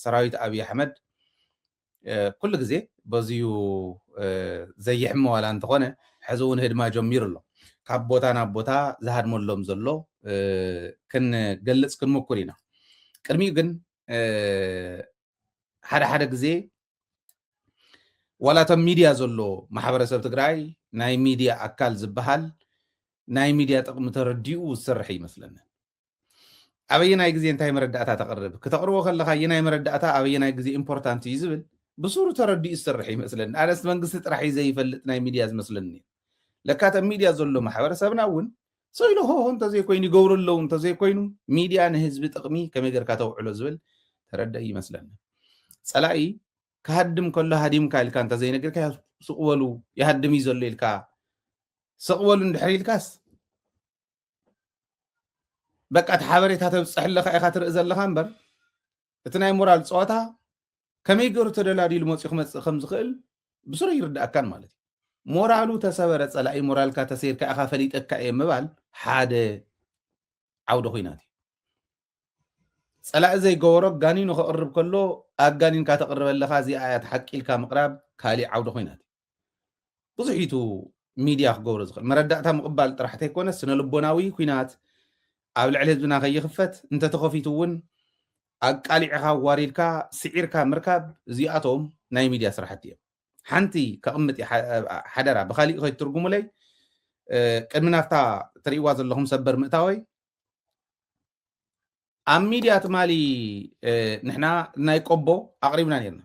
ሰራዊት አብይ አሕመድ ኩሉ ግዜ በዚሁ ዘይሕመ ዋላ እንተኾነ ሕዚ እውን ህድማ ጀሚሩ ኣሎ ካብ ቦታ ናብ ቦታ ዝሃድመሎም ዘሎ ክንገልፅ ክንምኩር ኢና ቅድሚኡ ግን ሓደ ግዜ ዋላቶም ሚድያ ዘሎ ማሕበረሰብ ትግራይ ናይ ሚድያ ኣካል ዝበሃል ናይ ሚድያ ጥቕሚ ተረዲኡ ዝሰርሕ ይመስለኒ ኣበየናይ ግዜ እንታይ መረዳእታ ተቕርብ ክተቕርቦ ከለካ የናይ መረዳእታ ኣበየናይ ግዜ ኢምፖርታንት እዩ ዝብል ብሱሩ ተረዲኡ ዝሰርሕ ይመስለኒ ኣነስ መንግስቲ ጥራሕ ዘይፈልጥ ናይ ሚድያ ዝመስለኒ ለካተ ሚድያ ዘሎ ማሕበረሰብና እውን ሰኢሉ ሆ እንተዘይኮይኑ ይገብሩ ኣለዉ እንተዘይኮይኑ ሚድያ ንህዝቢ ጥቕሚ ከመይ ጌርካ ተውዕሎ ዝብል ተረዳእ ይመስለኒ ፀላኢ ክሃድም ከሎ ሃዲምካ ኢልካ እንተዘይነገርካ ስቕበሉ ይሃድም እዩ ዘሎ ኢልካ ስቕበሉ እንድሕር ኢልካስ በቃ እቲ ሓበሬታ ተብፅሕ ኣለካ ኢኻ ትርኢ ዘለካ እምበር እቲ ናይ ሞራል ፀወታ ከመይ ገይሩ ተደላዲሉ መፅኡ ክመፅእ ከም ዝኽእል ብስሩ ይርዳእካን ማለት እዩ ሞራሉ ተሰበረ ፀላኢ ሞራልካ ተሰይርካ ኢኻ ፈሊጠካ እየ ምባል ሓደ ዓውደ ኩናት እዩ ፀላኢ ዘይገበሮ ጋኒኑ ክቕርብ ከሎ ኣጋኒንካ ተቕርብ ኣለካ እዚኣ እያ ተሓቂልካ ምቕራብ ካሊእ ዓውደ ኩናት እዩ ብዙሕ ኢቱ ሚድያ ክገብሮ ዝኽእል መረዳእታ ምቕባል ጥራሕ እንተይኮነስ ስነ ልቦናዊ ኩናት ኣብ ልዕሊ ህዝብና ከይኽፈት እንተተኸፊቱ እውን ኣቃሊዕኻ ዋሪድካ ስዒርካ ምርካብ እዚኣቶም ናይ ሚድያ ስራሕቲ እዮም ሓንቲ ከቕምጥ ሓደራ ብካሊእ ከይትርጉሙለይ ቅድሚ ናፍታ ትርእይዋ ዘለኹም ሰበር ምእታወይ ኣብ ሚድያ ትማሊ ንሕና ናይ ቆቦ ኣቕሪብና ነርና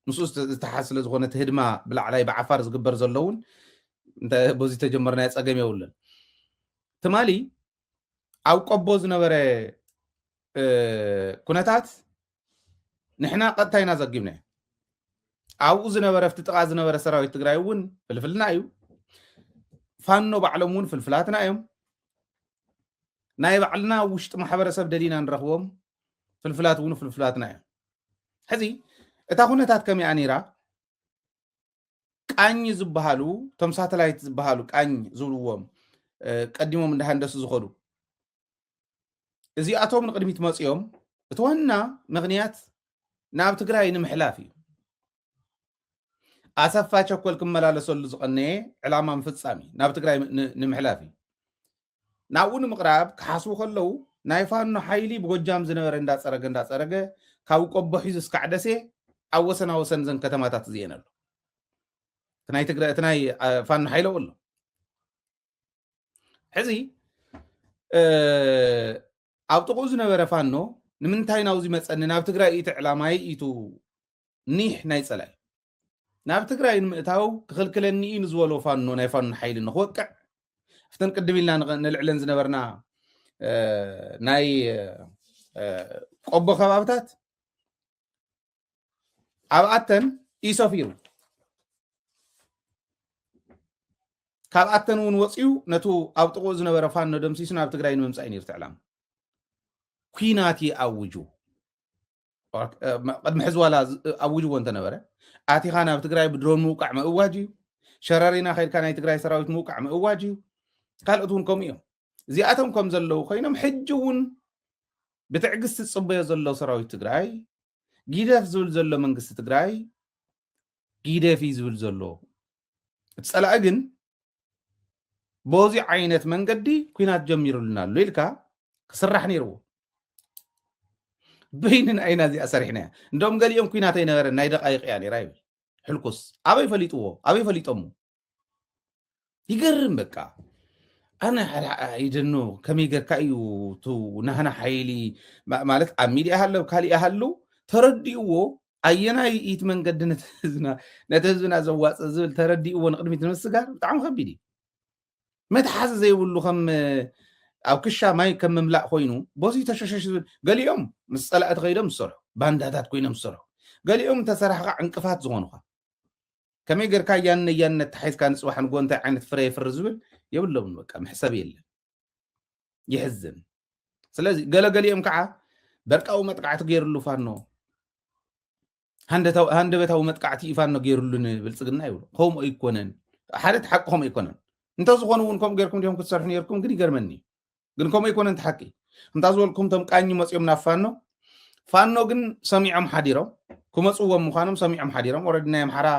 ምስኡ ዝተሓዝ ስለ ዝኾነ እቲ ህድማ ብላዕላይ ብዓፋር ዝግበር ዘሎ እውን በዚ ተጀመርናዮ ፀገም የብሉን ትማሊ ኣብ ቆቦ ዝነበረ ኩነታት ንሕና ቀጥታ ኢና ዘጊብና ኣብኡ ዝነበረ ፍቲ ጥቓ ዝነበረ ሰራዊት ትግራይ እውን ፍልፍልና እዩ ፋኖ ባዕሎም እውን ፍልፍላትና እዮም ናይ ባዕልና ውሽጢ ማሕበረሰብ ደሊና ንረኽቦም ፍልፍላት እውን ፍልፍላትና እዮም ሕዚ እታ ኩነታት ከመይኣ ነይራ ቃኝ ዝበሃሉ ቶም ሳተላይት ዝበሃሉ ቃኝ ዝብልዎም ቀዲሞም እንዳሃንደሱ ዝኸዱ እዚኣቶም ንቅድሚት መፅኦም እቲ ዋና ምክንያት ናብ ትግራይ ንምሕላፍ እዩ ኣሰፋ ቸኮል ክመላለሰሉ ዝቐነየ ዕላማ ምፍፃም እዩ ናብ ትግራይ ንምሕላፍ እዩ ናብኡ ንምቕራብ ክሓስቡ ከለዉ ናይ ፋኖ ሓይሊ ብጎጃም ዝነበረ እንዳፀረገ ካብ ቆቦ ሒዙ እስካዕ ደሴ ኣብ ወሰና ወሰን ዘን ከተማታት እዚአን ኣሎ እቲ ናይ ፋኖ ሓይሊ ኣሎ ሕዚ ኣብ ጥቕኡ ዝነበረ ፋኖ ንምንታይ ናብዚ መፀኒ ናብ ትግራይ ኢቲ ዕላማይ ኢቱ ኒሕ ናይ ፀላኢ ናብ ትግራይ ንምእታው ክኽልክለኒ እዩ ንዝበሎ ፋኖ ናይ ፋኖ ሓይሊ ንክወቅዕ እፍተን ቅድም ኢልና ንልዕለን ዝነበርና ናይ ቆቦ ከባብታት ኣብኣተን ኢሰፊሩ ካብኣተን እውን ወፂኡ ነቱ ኣብ ጥቕኡ ዝነበረ ፋኖ ደምሲሱ ናብ ትግራይ ንምምፃእ ነይሩ ዕላማ ኩናት ይኣውጁ ቅድሚ ሕዚ ዋላ ኣውጅዎ እንተነበረ ኣቲኻ ናብ ትግራይ ብድሮን ምውቃዕ ምእዋጅ እዩ ሸረሪና ከይድካ ናይ ትግራይ ሰራዊት ምውቃዕ ምእዋጅ እዩ ካልኦት እውን ከምኡ እዮም እዚኣቶም ከም ዘለዉ ኮይኖም ሕጂ እውን ብትዕግስቲ ዝፅበዮ ዘሎ ሰራዊት ትግራይ ጊደፍ ዝብል ዘሎ መንግስቲ ትግራይ ጊደፍ እዩ ዝብል ዘሎ እቲ ፀላኢ ግን በዚ ዓይነት መንገዲ ኩናት ጀሚሩልና ኣሎ ኢልካ ክስራሕ ነይርዎ በይንን ኣይና እዚኣ ሰሪሕና እያ እንደም ገሊኦም ኩናት ኣይነበረ ናይ ደቃይቕ እያ ነይራ ይብል ሕልኩስ ኣበይ ፈሊጥዎ ኣበይ ፈሊጦሙ ይገርም በቃ ኣነ ይድኑ ከመይ ጌርካ እዩ ናህና ሓይሊ ማለት ኣብ ሚድያ ሃለው ካሊእ ሃለው ተረዲእዎ ኣየናይ ኢት መንገዲ ነቲ ህዝብና ዘዋፅእ ዝብል ተረዲእዎ ንቅድሚት ንምስጋር ብጣዕሚ ከቢድ እዩ መትሓዚ ዘይብሉ ከም ኣብ ክሻ ማይ ከም ምምላእ ኮይኑ በዚ ተሸሸሽ ዝብል ገሊኦም ምስ ፀላኢ ተኸይዶም ዝሰርሑ ባንዳታት ኮይኖም ዝሰርሑ ገሊኦም ተሰራሕካ ዕንቅፋት ዝኾኑካ ከመይ ጌርካ ያንነት ተሓይዝካ ንፅባሕ ንጎ እንታይ ዓይነት ፍረ የፍሪ ዝብል የብሎምን በቃ ምሕሰብ የለን ይሕዝን ስለዚ ገለገሊኦም ከዓ በርቃዊ መጥቃዕቲ ገይሩሉ ፋኖ ሃንደበታዊ መጥቃዕቲ ፋኖ ገይሩሉ ንብልፅግና ይብሉ ከምኡ ኣይኮነን ሓደ ሓቂ ከምኡ ኣይኮነን እንተዝኾኑ እውን ከምኡ ጌርኩም ዲኹም ክትሰርሑ ነርኩም ግን ይገርመኒ ግን ከምኡ ኣይኮነን ተሓቂ እንታ ዝበልኩም ቶም ቃኝ መፅኦም ናብ ፋኖ فانو جن سميعهم حديرهم كمصوهم مخانم سميعهم حديرهم وردنا يمحرا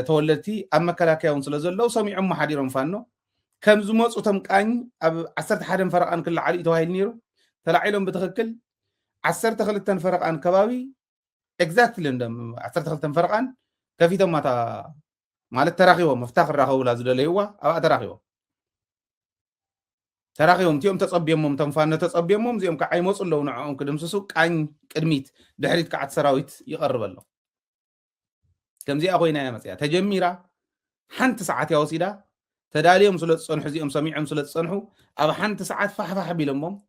تولدتي اما كلاكيون سلازلو سميعهم حديرهم فانو كم زمصو تمقاني اب 11 فرقان كل علي توهيل نيرو تلاعيلهم بتخكل 12 فرقان كبابي اكزاكتلي ندم 12 فرقان كفيتهم ماتا مالت تراخيهم مفتاح الراخو لا زدليوا ابا تراخيهم تراخيهم تيوم تصبيهم تنفانه تصبيهم زيهم كعي موصل لو نعهم كدمسسو قاኝ قدميت دحريت كعت سراويت يقرب له كم زي اخوينا يا مصيا تجميرا حنت ساعات يا وسيدا تداليهم سلط صنح زيهم سميعهم سلط صنحو اب حنت ساعات فحفح بيلمهم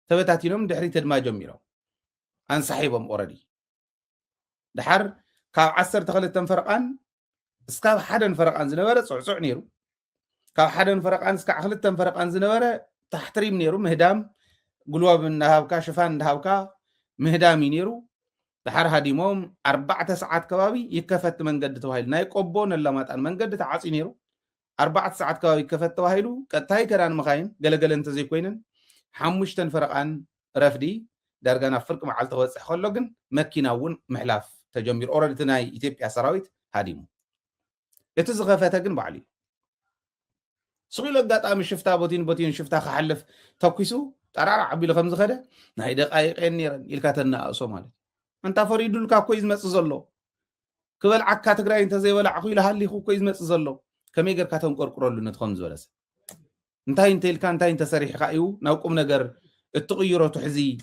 تبتاتينهم دحريت ما جميرو انسحيبهم اوريدي دحر كاب 12 فرقان اسكاب حدن فرقان زنبره صعصع نيرو كاب حدن فرقان اسكا 2 فرقان زنبره تحتريم نيرو مهدام قلوب النهابكا شفان النهابكا مهدامي نيرو دحر هاديموم 4 ساعات كبابي يكفت منقد توهيل ناي قبون اللماتان منقد تعاصي نيرو 4 ساعات كبابي يكفت توهيلو قطاي كران مخاين غلغل انت زي كوينن 5 فرقان رفدي دارغانا فرق معال توصح خلو كن مكيناون محلاف تجمير اوريدي تناي ايثيوبيا سراويت هاديمو يتزغفته كن بعلي سويل قطامي شفتا بوتين شفتا خحلف توكيسو طرار عبيل خمس خده ناي دقايق نيرن يلكاتنا اسو مالت انت فريدول كا كويز مص زلو كبل عكا تግራይ انت زي ولا عخو يلهالي خو كويز مص زلو كمي غير كاتم قرقرولو نتخم زولس انتي انت الكا انتي انت سريح خايو ناوقم ነገር التغيرو تحزي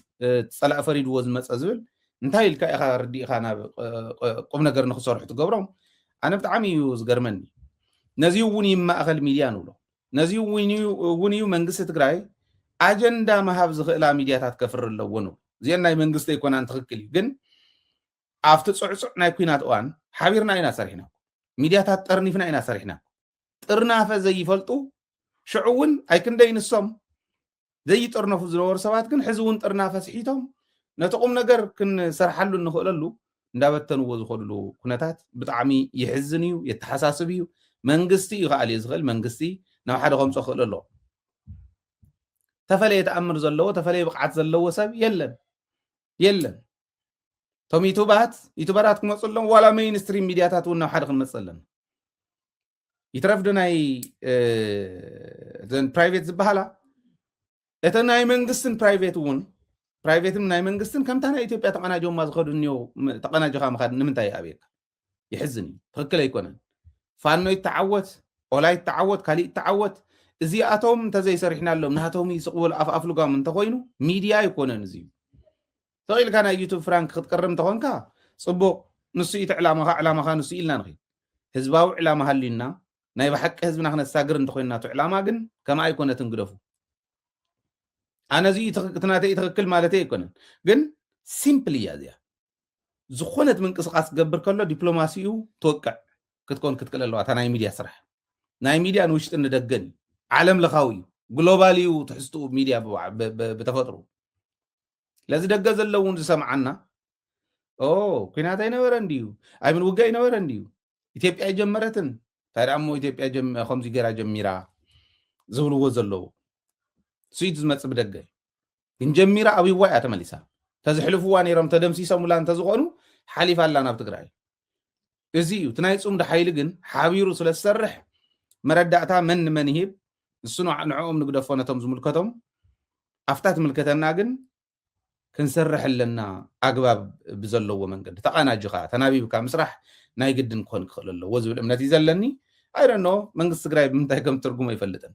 تصلع فريد وز مص زبل انتي الكا اخا ردي خانا قم ነገር نخسرح تغبرهم انا بتعامي يوز غرمني نزيو وني ما اخل ميديا نولو نزيو ونيو منግስት ትግራይ አጀንዳ ማሃብ ዝኽእላ ሚዲያታት ከፍር ለወኑ زين ناي منግስት يكون انت تخكل ግን after صعصع ناي كوينات اوان حبيرنا اينا سريحنا ميدياتات طرنيفنا اينا سريحنا طرنافه زي يفلطو شعون اي كندي نسوم زي طرنفو زنور سبات ግን حزون طرنافه سحيتهم نتقوم ነገር كن سرحلو نخللو እንዳበተንዎ ዝኸድሉ ኩነታት ብጣዕሚ ይሕዝንዩ የተሓሳስብዩ መንግስቲ ይኻል ይዝኽል መንግስቲ ናብ ሓደ ከምጾ ክእል ኣሎ ተፈለየ ተኣምር ዘለዎ ተፈለየ ብቕዓት ዘለዎ ሰብ የለን ቶም ዩቱበራት ክመፅሎም ዋላ ሜይንስትሪም ሚድያታት እውን ናብ ሓደ ክንመፅእ ኣለና ይትረፍዶ ናይ ፕራይቬት ዝበሃላ እተን ናይ መንግስትን ፕራይቬት እውን ፕራይቬትም ናይ መንግስትን ከምታ ናይ ኢትዮጵያ ተቀናጆማ ዝኸዱ እንዮ ተቀናጆኻ ምኻድ ንምንታይ ኣብየካ ይሕዝን ትክክል ኣይኮነን ፋኖ ይተዓወት ኦላይ ይተዓወት ካሊእ ይተዓወት እዚኣቶም እንተዘይሰሪሕናሎም ናቶም ይስቕበሉ ኣፍሉጋም እንተኮይኑ ሚድያ ኣይኮነን እዚዩ ተቂልካ ናይ ዩቱብ ፍራንክ ክትቀርብ እንተኮንካ ፅቡቅ ንሱ ኢቲ ዕላማኻ ንሱ ኢልና ንኽእል ህዝባዊ ዕላማ ሃልዩና ናይ ብሓቂ ህዝብና ክነሳግር እንተኮይንናቱ ዕላማ ግን ከማ ኣይኮነትን ግደፉ أنا زي تناتي تخكل مالتي يكونن جن سيمبلي يا زيا زخونت من قصقاس قبر كله دبلوماسيو توقع كتكون كتكل اللوات ناي ميديا صراحة ناي ميديا نوشت إن دقن عالم لخاوي جلوباليو تحسوا ميديا بتفطروا لازم دقز اللون سمعنا كناتي نورنديو أي من وجاي نورنديو يتبقى جمرتن ترى يتبقى خمس جرا جميرة زولو وزلو سويت زمت بدقي إن جميرة أبي واقع تمليسا تزحلفوا نيرم تدمسي سمولان تزغونو حليف الله نبتقرأي إزيو تنايت ده حيلجن حبيرو سل السرح مردعتها من يهيب السنو نعوم نقدفونا تمزم الكتم أفتات ملكتنا جن كنسرح لنا أقباب بزلو ومن قد تقانا جخا تنابي بكا مسرح ناي قد نكون خلالو وزو الأمناتي زلني I don't know من قد سقرايب منتهكم ترقوم يفلتن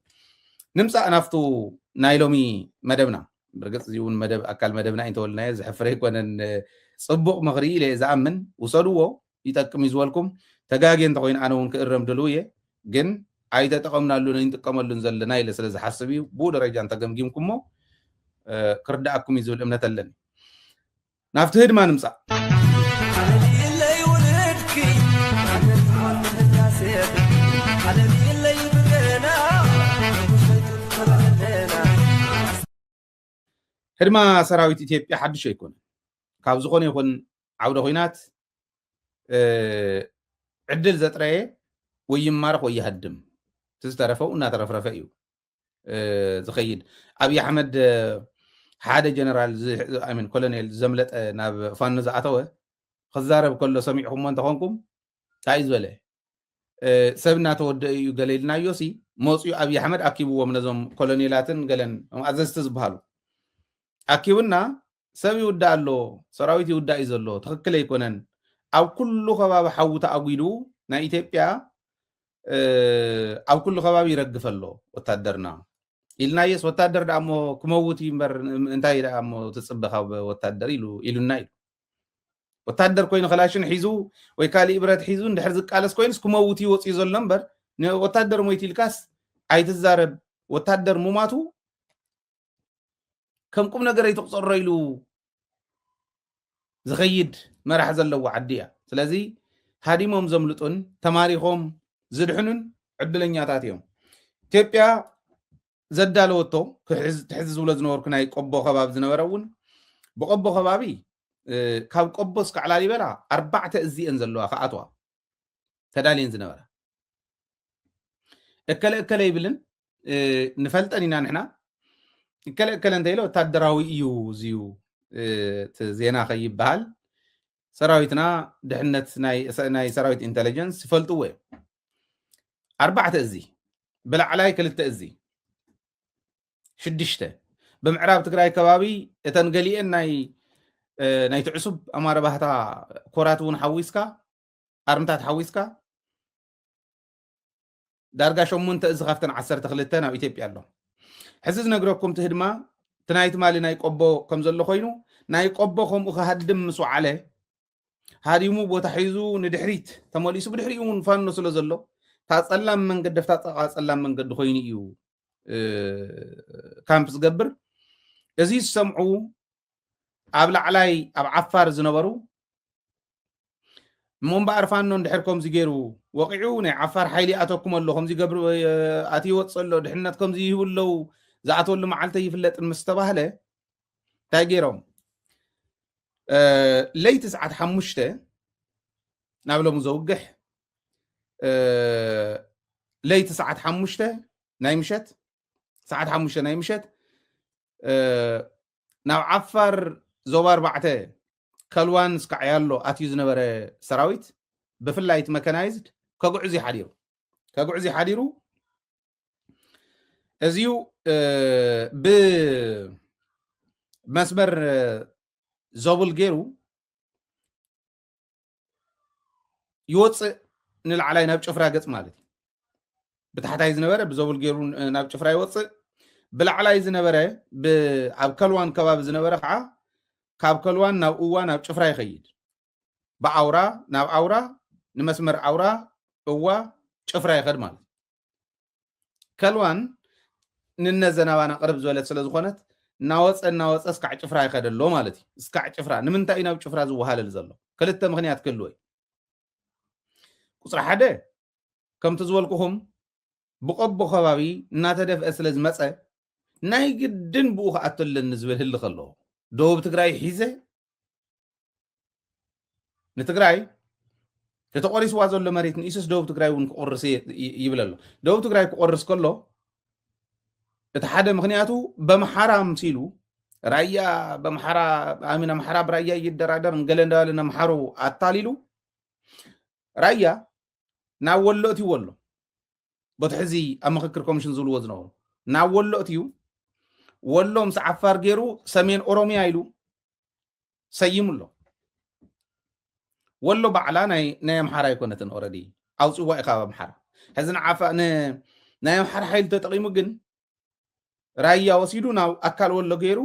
نمسا نافتو نايلومي مدبنا برقص زيون مدب أكل مدبنا إنتو ولنا زحفره يكونن صبق مغري لي زعمن وصلوه يتكم يزوالكم تجاجين تقوين أنا ونكرم دلوية جن عايدة تقومنا لون ينتقم اللون زل نايل سلز حسبي بود رجعن تقوم جيمكم مو كرداكم يزول أمنا تلني نافتو هيد ما نمسا هرما سراويت إثيوبيا حدش يكون كاب زخون يكون عودة خوينات عدل زتريه ويمارخ ويهدم تسترفوا ونا ترفرفيو زخيد أبي أحمد ሓደ ጀነራል ኣሚን ኮሎኔል ዘምለጠ ናብ ፋኖ ዝኣተወ ክዛረብ ከሎ ሰሚዕኹም እንተኾንኩም እንታይ እዩ ዝበለ ሰብ እናተወደአ እዩ ገለ ኢልናዮ ሲ መፅኡ ኣብዪ ኣሕመድ ኣኪብዎም ነዞም ኮሎኔላትን ገለን ኣዘዝቲ ዝበሃሉ ኣኪቡና ሰብ ይውዳእ ኣሎ ሰራዊት ይውዳእ እዩ ዘሎ ትክክል ኣይኮነን ኣብ ኩሉ ከባቢ ሓዊ ተኣጒዱ ናይ ኢትዮጵያ ኣብ ኩሉ ከባቢ ይረግፍ ኣሎ ወታደርና ኢልናየስ ወታደር ዳ እሞ ክመውት እዩ እምበር እንታይ ዳ እሞ ትፅበ ካብ ወታደር ኢሉና ኢሉ ወታደር ኮይኑ ክላሽን ሒዙ ወይ ካሊእ ብረት ሒዙ እንድሕር ዝቃለስ ኮይኑስ ክመውት እዩ ወፅኡ ዘሎ እምበር ወታደር ሞይት ኢልካስ ኣይትዛረብ ወታደር ሙማቱ ከም ቁም ነገር ኣይትቁፀሮ ኢሉ ዝኸይድ መራሕ ዘለዎ ዓዲ እያ ስለዚ ሃዲሞም ዘምልጡን ተማሪኾም ዝድሕኑን ዕድለኛታት እዮም ኢትዮጵያ ዘዳለወቶ ትሕዚ ዝብሎ ዝነበርኩ ናይ ቆቦ ከባቢ ዝነበረ እውን ብቆቦ ከባቢ ካብ ቆቦ እስካዕ ላሊበላ 4 እዚአን ዘለዋ ከኣትዋ ተዳልየን ዝነበራ እከለ ይብልን ንፈልጠን ኢና ንሕና እከለ እንተኢለ ወታደራዊ እዩ እዚዩ ዜና ከይበሃል ሰራዊትና ድሕነት ናይ ሰራዊት ኢንተለጀንስ ይፈልጥዎ እዮም 4 እዚ ብላዕላይ 2 እዚ 6 ብምዕራብ ትግራይ ከባቢ እተን ገሊአን ናይ ትዕሱብ ኣማረ ባህታ ኮራት እውን ሓዊስካ ኣርምታት ሓዊስካ ዳርጋ 8 እዚ ካብተን 12 ናብ ኢትዮጵያ ኣሎ ሕዚ ዝነግረኩም ትህድማ ትናይ ትማሊ ናይ ቆቦ ከም ዘሎ ኮይኑ ናይ ቆቦ ከምኡ ክሃድም ምስ ወዓለ ሃዲሙ ቦታ ሒዙ ንድሕሪት ተመሊሱ ብድሕሪኡ እውን ፋኖ ስለ ዘሎ ታፀላም መንገዲ ፍታ ፀላም መንገዲ ኮይኑ እዩ ካምፕ ዝገብር እዚ ዝሰምዑ ኣብ ላዕላይ ኣብ ዓፋር ዝነበሩ እምበኣር ፋኖ እንድሕር ከምዚ ገይሩ ወቂዑ ናይ ዓፋር ሓይሊ ኣተኩም ኣሎ ከምዚ ገብር ኣትዩ ይወፅእ ኣሎ ድሕነት ከምዚ ይህቡ ኣለው ዝኣተወሉ መዓልተ ይፍለጥን ምስ ተባህለ እንታይ ገይሮም ለይቲ ሰዓት 5 ናብ ሎሙ ዘውግሕ ለይቲ ሰዓት 5 ናይ ምሸት ሰዓት 5 ናይ ምሸት ናብ ዓፋር ዞባ 4 ከልዋን እስካዕ ያሎ ኣትዩ ዝነበረ ሰራዊት ብፍላይት መካናይዝድ ከጉዕዚ ሓዲሩ እዚዩ ብመስመር ዞብል ገይሩ ይወፅእ ንላዕላይ ናብ ጭፍራ ገጽ ማለት ብታሕታይ ዝነበረ ብዞብል ገይሩ ናብ ጭፍራ ይወፅእ ብላዕላይ ዝነበረ ኣብ ከልዋን ከባቢ ዝነበረ ከዓ ካብ ከልዋን ናብ እዋ ናብ ጭፍራ ይኸይድ ብኣውራ ናብ ኣውራ ንመስመር ኣውራ እዋ ጭፍራ ይኸድ ማለት ከልዋን ንነዘናባና ቅርብ ዝበለት ስለ ዝኾነት እናወፀ እስካዕ ጭፍራ ይኸድ ኣሎ ማለት እዩ እስካዕ ጭፍራ ንምንታይ ናብ ጭፍራ ዝወሃለል ዘሎ ክልተ ምክንያት ክህልዎ ቁፅሪ 1 ከምቲ ዝበልኩኹም ብቆቦ ከባቢ እናተደፍአ ስለ ዝመፀ ናይ ግድን ብኡ ክኣተለኒ ዝብል ህሊ ከለዎ ደቡብ ትግራይ ሒዘ ንትግራይ ተተቆሪስዋ ዘሎ መሬት ንኢሱስ ደቡብ ትግራይ እውን ክቆርስ ይብል ኣሎ ደቡብ ትግራይ ክቆርስ ከሎ እቲ ሓደ ምክንያቱ በመሓራ ምሲሉ ራያ በመሓራ ኣሚና መሓራ ብራያ ይደራደር ገለ እንዳለ ነምሓሩ ኣታሊሉ ራያ ናብ ወሎ እትዩ ወሎ በቲ ሕዚ ኣብ ምክክር ኮሚሽን ዝብልዎ ዝነበሩ ናብ ወሎ እትዩ ወሎ ምስ ዓፋር ገይሩ ሰሜን ኦሮሚያ ኢሉ ሰይሙ ኣሎ ወሎ ባዕላ ናይ ኣምሓራ ኣይኮነትን ኦረዲ ኣውፅዋ ኢኻ ኣምሓራ ሕዚ ናይ ኣምሓራ ሓይሊ ተጠቂሙ ግን ራያ ወሲዱ ናብ ኣካል ወሎ ገይሩ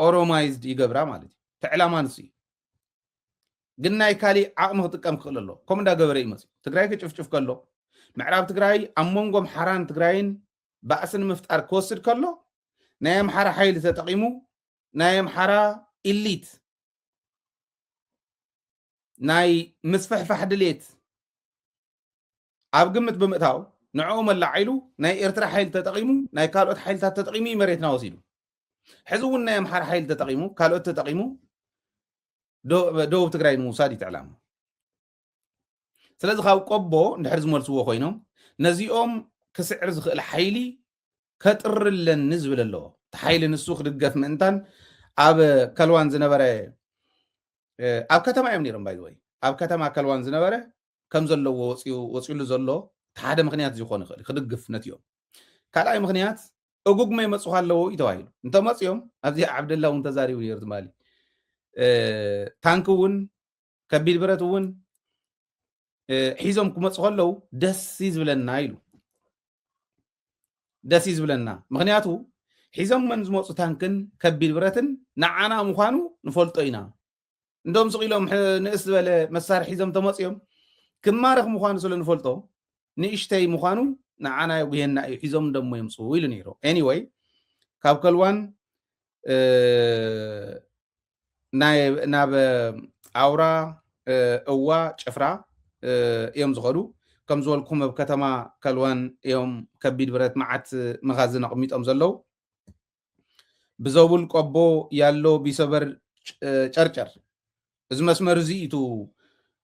ኦሮማይዝድ ይገብራ ማለት እዩ ትዕላማ ንሱ እዩ ግን ናይ ካሊእ ዓቕሚ ክጥቀም ክኽእል ኣሎ ከምኡ እንዳገበረ እዩ መፅኡ ትግራይ ክጭፍጭፍ ከሎ ምዕራብ ትግራይ ኣብ መንጎ ኣምሓራን ትግራይን ባእሲ ንምፍጣር ክወስድ ከሎ ናይ ኣምሓራ ሓይሊ ተጠቂሙ ናይ ኣምሓራ ኢሊት ናይ ምስፍሕፋሕ ድሌት ኣብ ግምት ብምእታው ንዕኡ መላዓይሉ ናይ ኤርትራ ሓይሊ ተጠቂሙ ናይ ካልኦት ሓይልታት ተጠቂሙ መሬትና ወሲዱ ሕዚ እውን ናይ ኣምሓራ ሓይሊ ተጠቂሙ ካልኦት ተጠቂሙ ደቡብ ትግራይ ንምውሳድ ይትዕላሙ ስለዚ ካብ ቆቦ እንድሕር ዝመልስዎ ኮይኖም ነዚኦም ክስዕር ዝኽእል ሓይሊ ከጥርለኒ ዝብል ኣለዎ تحيل نسوخ دقف منتان أب كلوان زنبرة أب كتما يمنيرم باي دوي أب كتما كلوان زنبرة كم زلو وصيو زلو تحدى مغنيات زيخون خدقف نتيوم كالا أي مغنيات أقوق ما يمصوها لو يتوايلو انت مصيوم أبزي عبد الله وانت زاري ويرد مالي تانكون كبير براتون حيزم كمصوها لو دسيز بلنا يلو دسيز بلنا مغنياتو حيزم من زموصو تانكن كبير براتن نعانا مخانو نفولتو إنا ندوم سقيلهم نقس بلا مسار حيزم تمصيوم كمارخ مخانو سلو نفولتو نيشتاي مخانو نعانا يوهينا حيزم دمو يمصو ويلو نيرو anyway كاب كلوان ناب أورا أوا شفرا يوم زغلو كم زولكم بكتما كلوان يوم كبيد برات معت مغازن قميت أمزلو بزول قبو يالو بيصبر شرشر إذا مسمر زيتو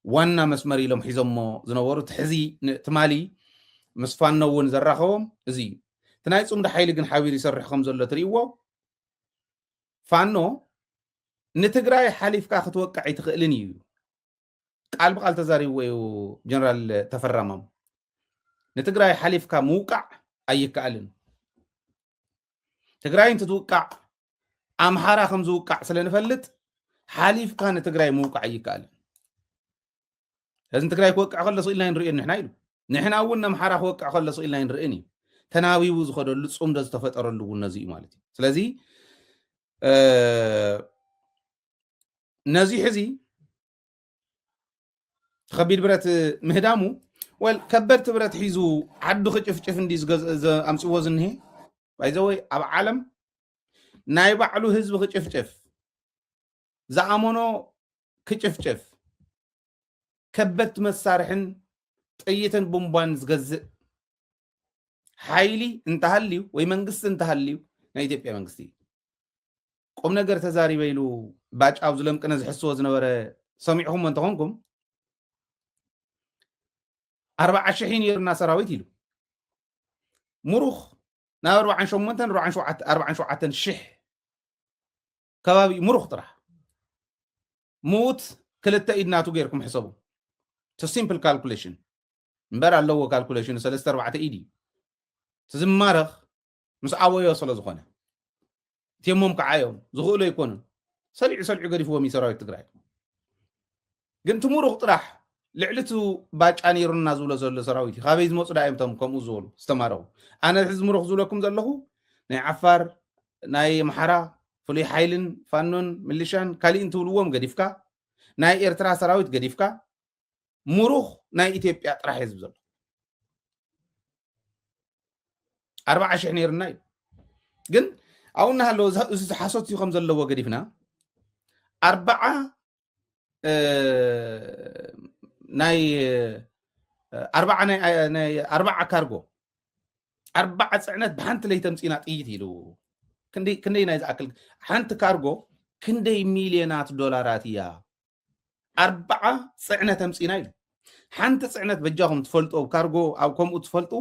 وانا مسمري لهم حزمو زنورو تحزي تمالي مسفان نون زرخهم زي تنايصم ده حيل جن حاوير يسرح خمزة تريوه فانو نتقرأي حليف كاخت وقع يتخلني قال بقال تزاري ويو جنرال تفرمم نتقرأي حليف كا موقع أي كالن تقرأي انت توقع أمحارا خمز وقع سلين فلت حليف كان نتقرأي موقع أي كالن لازم تقرأي وقع خلص إلا نرئي نحن أولنا أمحارا وقع خلص إلا نرئيني تناوي وزخدو لصوم دز تفطر اللو نزي مالتي سلازي نزي حزي خبير برات مهدامو والكبرت برات حيزو عدو خጭፍጭፍ እንዲዝ አምጽዎ ዝንሄ ባይዘወይ ኣብ ዓለም ናይ ባዕሉ ህዝብ خጭፍጭፍ ዝኣመኖ ክጭፍጭፍ ከበት መሳርሕን ጥይትን ቦምባን ዝገዝእ ሓይሊ እንተሃልዩ ወይ መንግስት እንተሃልዩ ናይ ኢትዮጵያ መንግስቲ ቁም ነገር ተዛሪበ ኢሉ ባጫው ዝለምቅነ ዝሕስዎ ዝነበረ ሰሚዕኩም እንተኾንኩም 40,000 يرنا سراويت يلو مروخ نا 48 شح كبابي مروخ طرح موت كلتا إدناتو غيركم حسابو تو سيمبل كالكوليشن مبارا اللو كالكوليشن سلسة 4 إيدي تزمارخ مس عاوي يوصل زخونه تيمم كعايوم زغولو يكونن سلع غريفو مي سراويت تግራይ ግን ትሙሩኽ ጥራሕ ልዕልቱ ባጫን ይሩና ዝብሎ ዘሎ ሰራዊት ካበይ ዝመፁ ዳዮም ቶም ከምኡ ዝበሉ ዝተማረው ኣነ ሕዚ ሙሩኽ ዝብለኩም ዘለኹ ናይ ዓፋር ናይ ማሕራ ፍሉይ ሓይልን ፋኖን ሚሊሻን ካሊእን ትብልዎም ገዲፍካ ናይ ኤርትራ ሰራዊት ገዲፍካ ሙሩኽ ናይ ኢትዮጵያ ጥራሕ ህዝብ ዘሎ 40,000 ነይርና እዩ ግን ኣውና ሃሎ እዚ ሓሶት እዩ ከም ዘለዎ ገዲፍና 40 ናይ 40 ካርጎ 40 ጽዕነት በሓንቲ ለይ ተምፂና ጥይት ኢሉ ክንደይ ናይ ዝኣክል ሓንቲ ካርጎ ክንደይ ሚልዮናት ዶላራት እያ 40 ጽዕነት ተምፂና ኢሉ ሓንቲ ጽዕነት በጃኹም ትፈልጦ ካርጎ ኣብ ከምኡ ትፈልጡ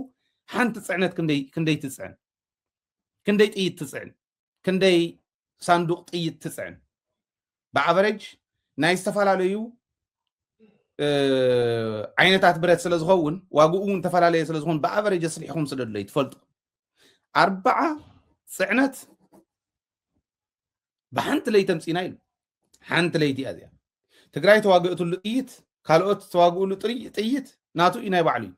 ሓንቲ ጽዕነት ክንደይ ትጽዕን ክንደይ ጥይት ትጽዕን ክንደይ ሳንዱቅ ጥይት ትጽዕን ብኣቨሬጅ ናይ ዝተፈላለዩ ዓይነታት ብረት ስለ ዝኸውን ዋግኡ እውን ተፈላለየ ስለ ዝኸውን ብኣቨሬጅ ኣስሊሕኩም ስለደለይ ትፈልጡ 40 ጽዕነት ብሓንቲ ለይ ተምፂና ኢሉ ሓንቲ ለይቲ እዚኣ ትግራይ ተዋግእትሉ ጥይት ካልኦት ተዋግእሉ ጥይት ናቱ እዩ ናይ ባዕሉ እዩ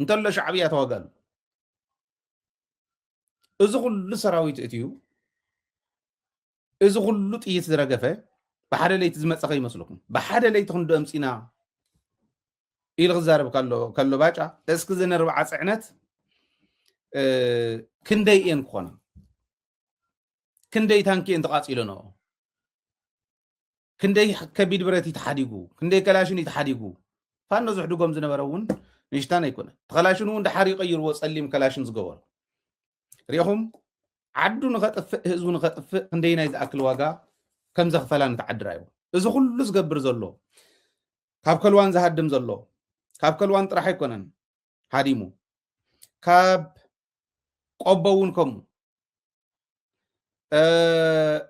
እንተሎ ሻዕብያ ተዋጋሉ እዚ ኩሉ ሰራዊት እትዩ እዚ ኩሉ ጥይት ዝረገፈ بحد ليت زمصخ يመስلكم بحد ليت خندو امصينا ኢሉ ክዛረብ ከሎ ባጫ እስኪ ዝነርባ ጽዕነት ክንደይ እየን ክኾና ክንደይ ታንኪ እንተቃፂሉ ነው ክንደይ ከቢድ ብረት ይተሓዲጉ ክንደይ ከላሽን ይተሓዲጉ ፋኖ ዝሕድጎም ዝነበረውን ንሽታን ኣይኮነ ተኸላሽኑ እንዳሓሪ ይቀይርዎ ጸሊም ከላሽን ዝገበሩ ሪኹም ዓዱ ንኸጥፍእ ህዝቡ ንኸጥፍእ ክንደይ ናይ ዝኣክል ዋጋ كم زخفلان تعدرايو إذا كل زجبر زلوا كاب كلوان زهدم زلوا كاب كلوان ترى حيكونن هاديمو كاب قبون كم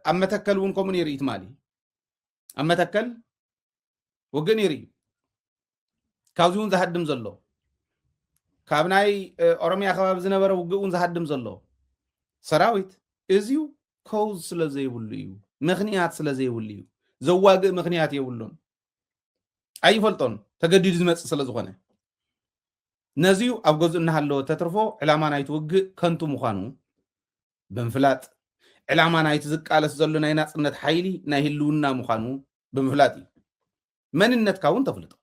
ኣብ መተከል እውን ከምኡ ነይሩ ትማሊ ኣብ መተከል ውግእ ነይሩ ካብዚ እውን ዝሃድም ዘሎ ካብ ናይ ኦሮሚያ ከባቢ ዝነበረ ውግእ እውን ዝሃድም ዘሎ ሰራዊት እዚዩ ኮዝ ስለ ዘይብሉ እዩ ምክንያት ስለ ዘይብሉ እዩ ዘዋግእ ምክንያት የብሉን ኣይፈልጦን ተገዲዱ ዝመፅእ ስለ ዝኾነ ነዚዩ ኣብ ገዝኡ እናሃለወ ተትርፎ ዕላማ ናይቲ ውግእ ከንቱ ምዃኑ ብምፍላጥ ዕላማ ናይቲ ዝቃለስ ዘሎ ናይ ናፅነት ሓይሊ ናይ ህልውና ምዃኑ ብምፍላጥ እዩ መንነትካ እውን ተፍልጦ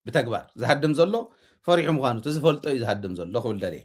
ብተግባር ዝሃድም ዘሎ ፈሪሑ ምዃኑ ተዝፈልጦ እዩ ዝሃድም ዘሎ ክብል ደልየ